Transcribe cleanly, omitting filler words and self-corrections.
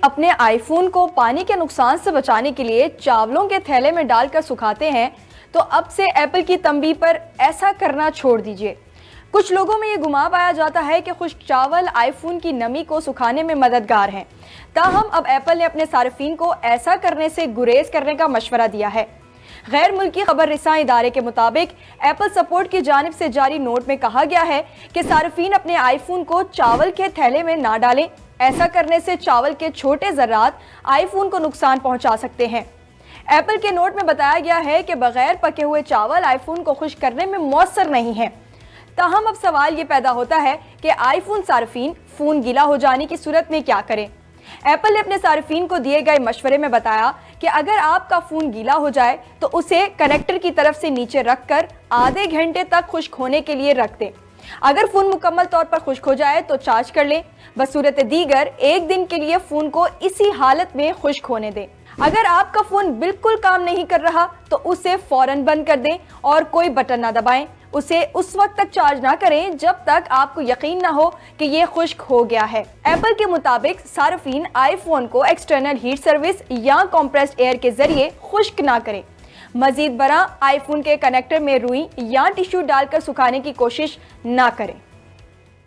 अपने आईफोन को पानी के नुकसान से बचाने के लिए चावलों के थैले में डालकर सुखाते हैं, तो अब से एप्पल की तंबीह पर ऐसा करना छोड़ दीजिए। कुछ लोगों में ये गुमान पाया जाता है कि खुश्क चावल आईफोन की नमी को सुखाने में मददगार हैं। ताहम अब एप्पल ने अपने सार्फिन को ऐसा करने से गुरेज करने का मशवरा दिया है। गैर मुल्की खबर रिसां इदारे के मुताबिक एप्पल सपोर्ट की जानिब से जारी नोट में कहा गया है कि सार्फिन अपने आईफोन को चावल के थैले में ना डालें। ऐसा करने से चावल के छोटे ज़र्रात आईफोन को नुकसान पहुंचा सकते हैं। एप्पल के नोट में बताया गया है कि बगैर पके हुए चावल आईफोन को खुश्क करने में मौसर नहीं है। ताहम अब सवाल ये पैदा होता है कि आईफोन सार्फिन फ़ोन गीला हो जाने की सूरत में क्या करें। एप्पल ने अपने सार्फिन को दिए गए मशवरे में बताया कि अगर आपका फ़ोन गीला हो जाए तो उसे कनेक्टर की तरफ से नीचे रखकर आधे घंटे तक खुश्क होने के लिए रख दें। अगर फ़ोन मुकम्मल तौर पर खुश्क हो जाए तो चार्ज कर लें। बसूरत दीगर एक दिन के लिए फ़ोन को इसी हालत में खुश्क होने दें। अगर आपका फ़ोन बिल्कुल काम नहीं कर रहा तो उसे फ़ौरन बंद कर दें और कोई बटन ना दबाएं। उसे उस वक्त तक चार्ज ना करें जब तक आपको यकीन ना हो कि ये खुश्क हो गया है। एप्पल के मुताबिक सार्फिन आईफोन को एक्सटर्नल हीट सर्विस या कॉम्प्रेस्ड एयर के जरिए खुश्क ना करें। मजीद बरा आईफोन के कनेक्टर में रुई या टिश्यू डालकर सुखाने की कोशिश ना करें।